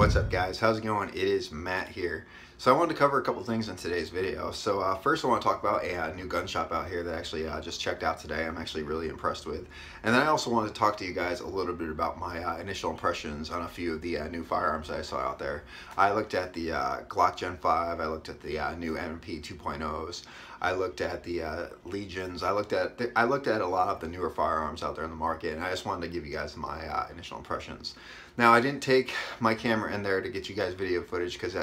What's up, guys? How's it going? It is Matt here. So I wanted to cover a couple things in today's video. So first I want to talk about a new gun shop out here that actually just checked out today. I'm actually really impressed with. And then I also wanted to talk to you guys a little bit about my initial impressions on a few of the new firearms that I saw out there. I looked at the Glock Gen 5, I looked at the new MP 2.0s, I looked at the Legions, I looked at a lot of the newer firearms out there in the market, and I just wanted to give you guys my initial impressions. Now, I didn't take my camera in there to get you guys video footage because,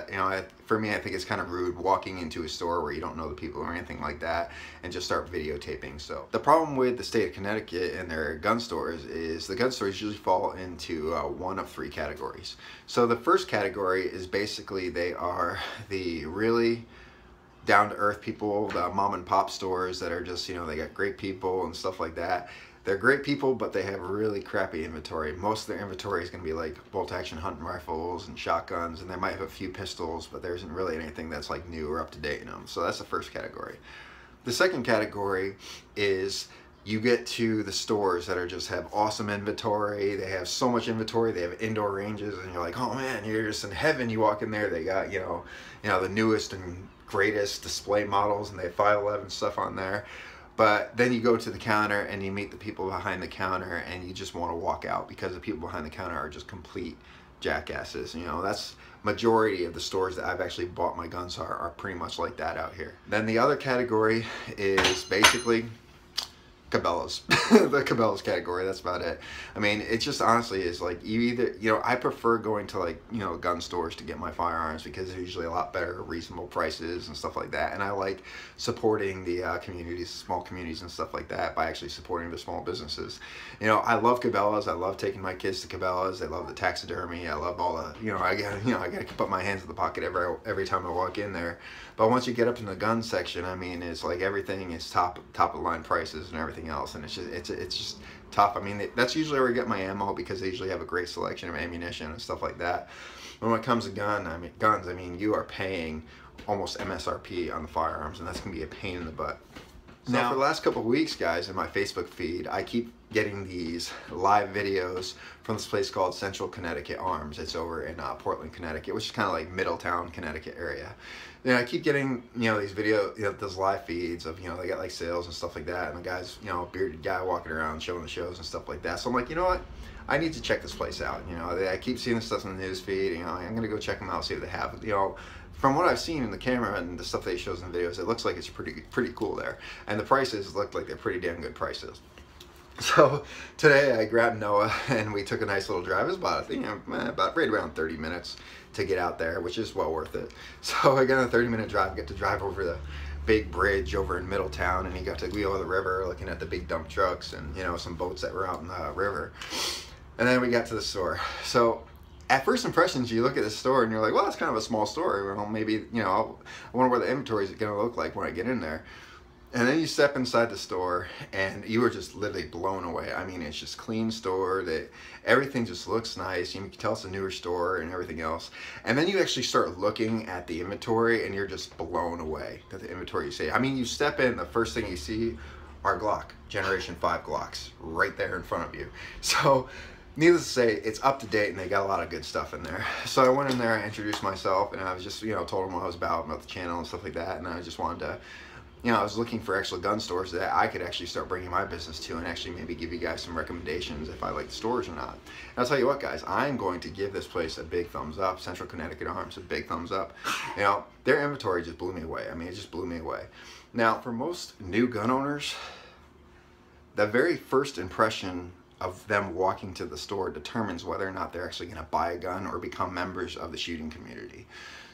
for me, I think it's kind of rude walking into a store where you don't know the people or anything like that and just start videotaping. So the problem with the state of Connecticut and their gun stores is the gun stores usually fall into one of three categories. So the first category is basically they are the really down-to-earth people, the mom and pop stores that are just, they got great people and stuff like that. They're great people, but they have really crappy inventory. Most of their inventory is going to be like bolt-action hunting rifles and shotguns, and they might have a few pistols, but there isn't really anything that's like new or up-to-date in them. So that's the first category. The second category is you get to the stores that are just have awesome inventory. They have so much inventory. They have indoor ranges, and you're like, oh man, you're just in heaven. You walk in there, they got the newest and greatest display models, and they have 5.11 stuff on there. But then you go to the counter and you meet the people behind the counter and you just want to walk out because the people behind the counter are just complete jackasses. That's majority of the stores that I've actually bought my guns are pretty much like that out here. Then the other category is basically Cabelas. The Cabelas category, that's about it. I mean, it just honestly is like you either, I prefer going to like, gun stores to get my firearms because they're usually a lot better, reasonable prices and stuff like that. And I like supporting the communities, small communities and stuff like that by actually supporting the small businesses. I love Cabelas. I love taking my kids to Cabelas. I love the taxidermy. I love all the, I got to put my hands in the pocket every time I walk in there. But once you get up in the gun section, I mean, it's like everything is top of the line prices and everything else, and it's just tough. I mean, that's usually where I get my ammo because they usually have a great selection of ammunition and stuff like that. When it comes to guns, I mean, you are paying almost MSRP on the firearms, and that's gonna be a pain in the butt. Now, for the last couple of weeks, guys, in my Facebook feed, I keep getting these live videos from this place called Central Connecticut Arms. It's over in Portland, Connecticut, which is kind of like Middletown, Connecticut area. I keep getting, these those live feeds of, they got like sales and stuff like that, and the guy's, bearded guy walking around showing the shows and stuff like that. So I'm like, you know what? I need to check this place out. I keep seeing this stuff in the news feed. I'm gonna go check them out, see what they have. From what I've seen in the camera and the stuff that he shows in the videos, it looks like it's pretty cool there, and the prices look like they're pretty damn good prices. So today I grabbed Noah and we took a nice little drive. It was about, about right around 30 minutes to get out there, which is well worth it. So I got a 30-minute drive, get to drive over the big bridge over in Middletown, and he got to go over the river looking at the big dump trucks and some boats that were out in the river. And then we got to the store. So at first impressions, you look at the store and you're like, well, it's kind of a small store. Well, maybe, I wonder what the inventory is going to look like when I get in there. And then you step inside the store and you are just literally blown away. I mean, it's just clean store. Everything just looks nice. You can tell it's a newer store and everything else. And then you actually start looking at the inventory and you're just blown away at the inventory you see. I mean, you step in, the first thing you see are Glock, Generation 5 Glocks, right there in front of you. So needless to say, it's up to date and they got a lot of good stuff in there. So I went in there, I introduced myself, and I was just, told them what I was about the channel and stuff like that. And I just wanted to, I was looking for actual gun stores that I could actually start bringing my business to and actually maybe give you guys some recommendations if I like the stores or not. And I'll tell you what, guys, I'm going to give this place a big thumbs up. Central Connecticut Arms, a big thumbs up. Their inventory just blew me away. I mean, it just blew me away. Now, for most new gun owners, the very first impression of them walking to the store determines whether or not they're actually going to buy a gun or become members of the shooting community.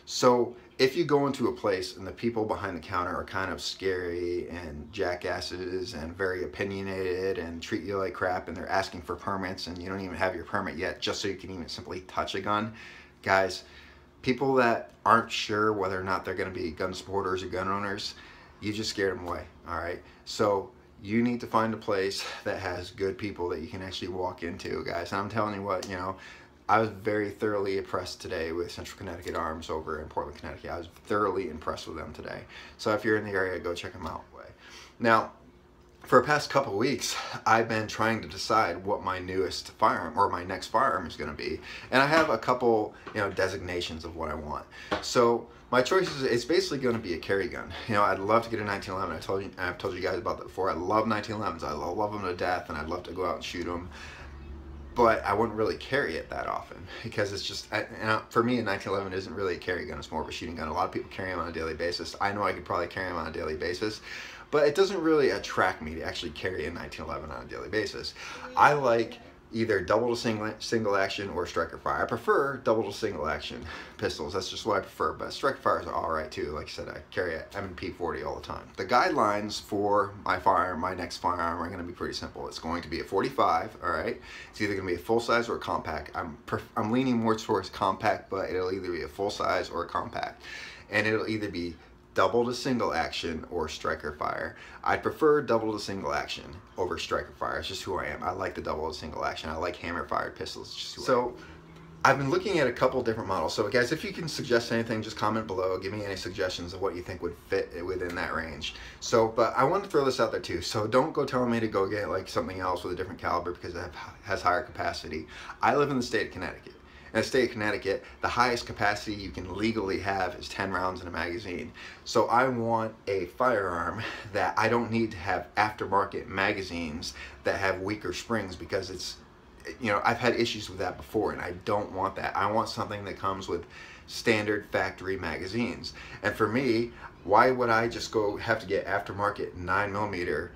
So if you go into a place and the people behind the counter are kind of scary and jackasses and very opinionated and treat you like crap, and they're asking for permits and you don't even have your permit yet just so you can even simply touch a gun, guys, people that aren't sure whether or not they're going to be gun supporters or gun owners, you just scared them away. All right, so you need to find a place that has good people that you can actually walk into, guys. And I'm telling you what, I was very thoroughly impressed today with Central Connecticut Arms over in Portland, Connecticut. I was thoroughly impressed with them today. So if you're in the area, go check them out. Now, for the past couple weeks, I've been trying to decide what my newest firearm or my next firearm is going to be, and I have a couple, designations of what I want. So my choice is, it's basically going to be a carry gun. I'd love to get a 1911. I've told you guys about that before. I love 1911s. I love them to death, and I'd love to go out and shoot them. But I wouldn't really carry it that often because it's just, for me, a 1911 isn't really a carry gun. It's more of a shooting gun. A lot of people carry them on a daily basis. I know I could probably carry them on a daily basis, but it doesn't really attract me to actually carry a 1911 on a daily basis. I like either double to single action or striker fire. I prefer double to single action pistols. That's just what I prefer, but striker fires are all right too. Like I said, I carry a M&P 40 all the time. The guidelines for my firearm, my next firearm, are going to be pretty simple. It's going to be a 45, all right? It's either going to be a full size or a compact. I'm leaning more towards compact, but it'll either be a full size or a compact. And it'll either be double to single action or striker fire. I prefer double to single action over striker fire. It's just who I am. I like the double to single action. I like hammer fired pistols. It's just who I am. I've been looking at a couple different models. So guys, if you can suggest anything, just comment below. Give me any suggestions of what you think would fit within that range. But I want to throw this out there too. So don't go telling me to go get like something else with a different caliber because it has higher capacity. I live in the state of Connecticut. In the state of Connecticut, the highest capacity you can legally have is 10 rounds in a magazine. So I want a firearm that I don't need to have aftermarket magazines that have weaker springs, because it's, I've had issues with that before, and I don't want that. I want something that comes with standard factory magazines. And for me, why would I just have to get aftermarket 9mm,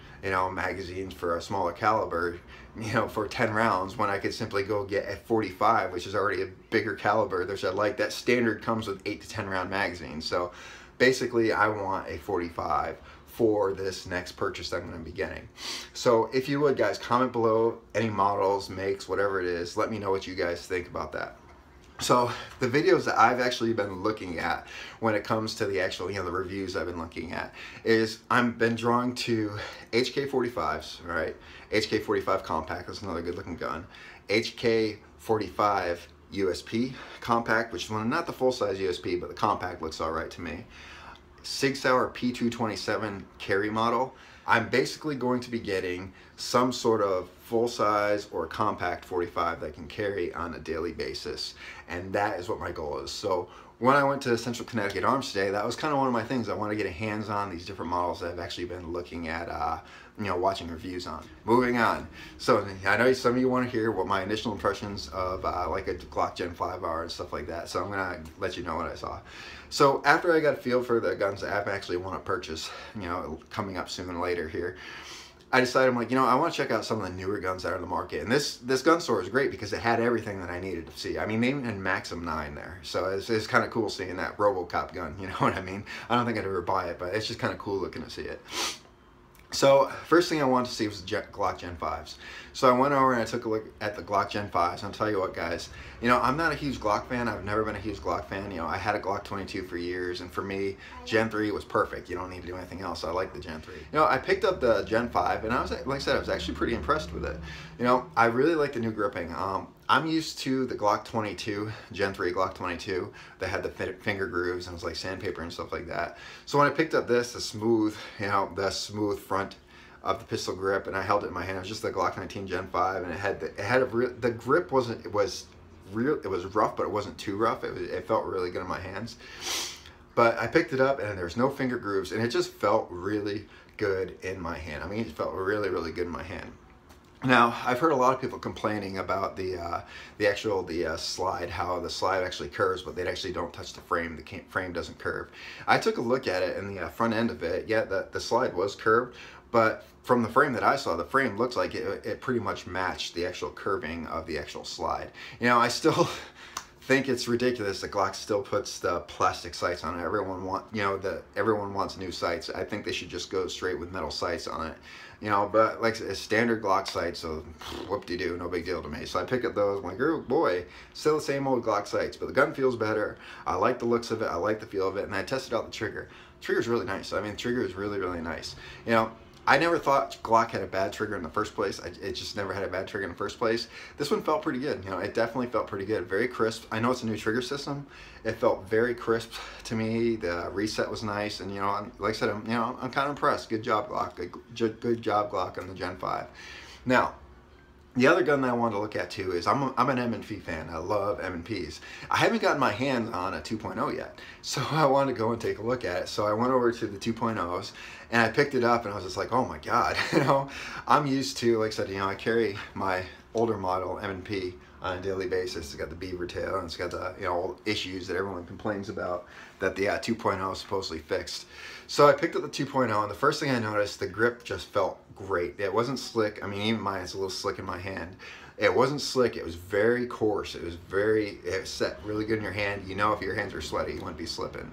magazines for a smaller caliber, for 10 rounds, when I could simply go get a 45, which is already a bigger caliber, which I like. That standard comes with 8 to 10 round magazines. So basically I want a 45 for this next purchase that I'm going to be getting. So if you would, guys, comment below any models, makes, whatever it is. Let me know what you guys think about that. So the videos that I've actually been looking at when it comes to the actual, the reviews I've been looking at, is I've been drawn to HK45s, right? HK45 compact, that's another good looking gun. HK45 USP compact, which is not the full size USP, but the compact looks all right to me. Sig Sauer P227 carry model. I'm basically going to be getting some sort of full size or compact 45 that I can carry on a daily basis, and that is what my goal is. So when I went to Central Connecticut Arms today, that was kind of one of my things. I want to get a hands on these different models that I've actually been looking at, watching reviews on. Moving on. So I know some of you want to hear what my initial impressions of like a Glock Gen 5 are and stuff like that. So I'm going to let you know what I saw. So after I got a feel for the guns that I actually want to purchase, coming up soon later here, I decided, I'm like, I want to check out some of the newer guns that are in the market. And this gun store is great because it had everything that I needed to see. I mean, they even had Maxim 9 there. So it's kind of cool seeing that RoboCop gun, you know what I mean? I don't think I'd ever buy it, but it's just kind of cool looking to see it. So first thing I wanted to see was the Glock Gen 5s. So I went over and I took a look at the Glock Gen 5s. And I'll tell you what, guys, I'm not a huge Glock fan. I've never been a huge Glock fan. I had a Glock 22 for years, and for me, Gen 3 was perfect. You don't need to do anything else. I like the Gen 3. I picked up the Gen 5, and I was, like I said, I was actually pretty impressed with it. I really like the new gripping. I'm used to the Glock 22, Gen 3 Glock 22, that had the finger grooves and it was like sandpaper and stuff like that. So when I picked up the smooth front of the pistol grip, and I held it in my hand, it was just the Glock 19 Gen 5, and the grip it was rough, but it wasn't too rough. It felt really good in my hands. But I picked it up, and there's no finger grooves, and it just felt really good in my hand. I mean, it felt really, really good in my hand. Now, I've heard a lot of people complaining about the slide, how the slide actually curves, but they actually don't touch the frame. The frame doesn't curve. I took a look at it, and the front end of it, yeah, the slide was curved, but from the frame that I saw, the frame looks like it pretty much matched the actual curving of the actual slide. I still think it's ridiculous that Glock still puts the plastic sights on it. Everyone wants new sights. I think they should just go straight with metal sights on it. But like a standard Glock sight, so whoop-de-doo, no big deal to me. So I pick up those, I'm like, oh boy, still the same old Glock sights, but the gun feels better. I like the looks of it, I like the feel of it, and I tested out the trigger. The trigger's really nice. I mean, the trigger is really, really nice. I never thought Glock had a bad trigger in the first place. It just never had a bad trigger in the first place. This one felt pretty good. You know, it definitely felt pretty good. Very crisp. I know it's a new trigger system. It felt very crisp to me. The reset was nice, and you know, like I said, I'm kind of impressed. Good job, Glock. Good job, Glock, on the Gen 5. Now, the other gun that I wanted to look at too is I'm an M&P fan. I love M&Ps. I haven't gotten my hands on a 2.0 yet, so I wanted to go and take a look at it. So I went over to the 2.0s and I picked it up and I was just like, oh my God, you know, I'm used to, like I said, you know, I carry my older model M&P on a daily basis. It's got the beaver tail and it's got the, you know, issues that everyone complains about that the 2.0 supposedly fixed. So I picked up the 2.0 and the first thing I noticed, the grip just felt great. It wasn't slick. I mean, even mine is a little slick in my hand. It wasn't slick. It was very coarse. It set really good in your hand. You know, if your hands are sweaty, you wouldn't be slipping.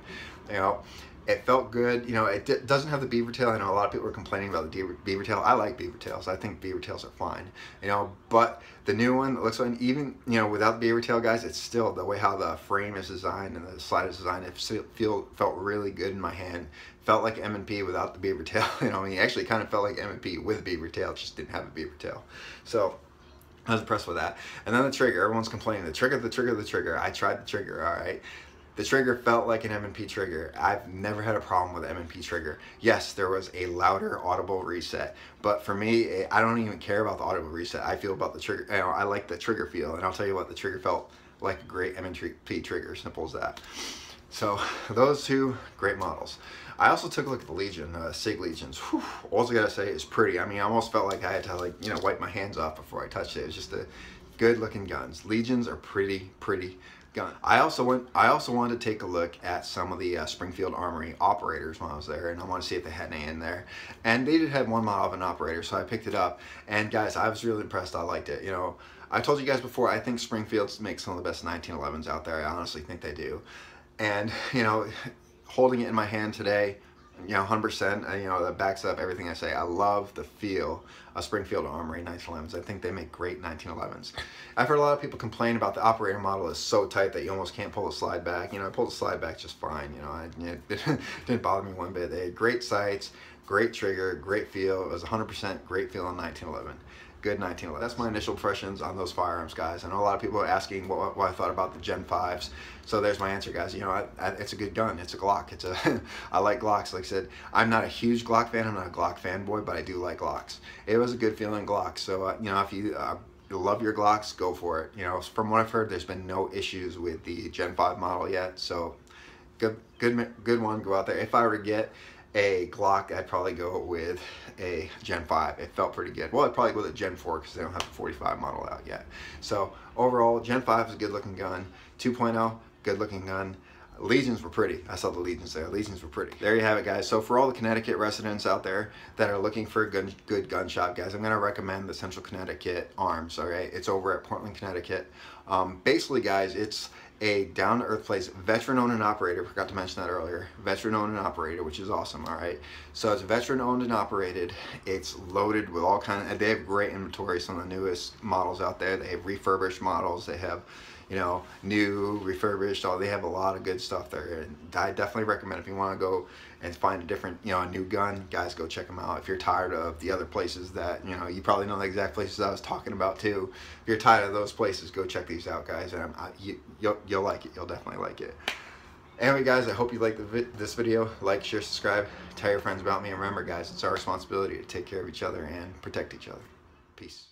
You know, it felt good. You know, it doesn't have the beaver tail. I know a lot of people are complaining about the beaver tail. I like beaver tails. I think beaver tails are fine. You know, but the new one looks like, even, you know, without the beaver tail, guys, it's still the way how the frame is designed and the slide is designed. It felt really good in my hand. Felt like M&P without the beaver tail. You know, I mean, actually kind of felt like M&P with a beaver tail. It just didn't have a beaver tail. So I was impressed with that. And then the trigger, everyone's complaining. The trigger. I tried the trigger, all right. The trigger felt like an M&P trigger. I've never had a problem with an M&P trigger. Yes, there was a louder audible reset, but for me, I don't even care about the audible reset. I feel about the trigger, you know, I like the trigger feel, and I'll tell you what, the trigger felt like a great M&P trigger, simple as that. So those two great models. I also took a look at the Legion, SIG Legions. Whew, all I gotta say is pretty. I mean, I almost felt like I had to, like, you know, wipe my hands off before I touched it. It was just a good looking guns. Legions are pretty gun. I also wanted to take a look at some of the Springfield Armory operators when I was there, and I want to see if they had any in there. And they did have one model of an operator, so I picked it up. And guys, I was really impressed. I liked it. You know, I told you guys before, I think Springfields make some of the best 1911s out there. I honestly think they do. And you know, holding it in my hand today, you know, 100%, you know, that backs up everything I say. I love the feel of Springfield Armory 1911s. I think they make great 1911s. I've heard a lot of people complain about the operator model is so tight that you almost can't pull the slide back. You know, I pulled the slide back just fine. You know, it didn't bother me one bit. They had great sights, great trigger, great feel. It was 100% great feel on 1911. Good 1911. That's my initial impressions on those firearms, guys. I know a lot of people are asking what I thought about the Gen 5s. So there's my answer, guys. You know, it's a good gun. It's a Glock. I like Glocks. Like I said, I'm not a huge Glock fan. I'm not a Glock fanboy, but I do like Glocks. It was a good feeling Glock. So, you know, if you love your Glocks, go for it. You know, from what I've heard, there's been no issues with the Gen 5 model yet. So good one. Go out there. If I were to get a Glock, I'd probably go with a Gen 5. It felt pretty good. Well, I'd probably go with a Gen 4 because they don't have the 45 model out yet. So overall, Gen 5 is a good looking gun. 2.0, good looking gun. Legions were pretty. I saw the Legions there. Legions were pretty. There you have it, guys. So for all the Connecticut residents out there that are looking for a good gun shop, guys, I'm going to recommend the Central Connecticut Arms. All right, it's over at Portland, Connecticut. Basically, guys, it's a down-to-earth place, veteran-owned and operated. Forgot to mention that earlier. Veteran-owned and operated, which is awesome. All right, so it's veteran-owned and operated. It's loaded with all kinds. They have great inventory. Some of the newest models out there. They have refurbished models. They have, you know, new, refurbished. They have a lot of good stuff there. And I definitely recommend, if you want to go and find a different, you know, a new gun, guys, go check them out. If you're tired of the other places that, you know, you probably know the exact places I was talking about too. If you're tired of those places, go check these out, guys. And you'll like it. You'll definitely like it. Anyway, guys, I hope you liked this video. Like, share, subscribe, tell your friends about me. And remember, guys, it's our responsibility to take care of each other and protect each other. Peace.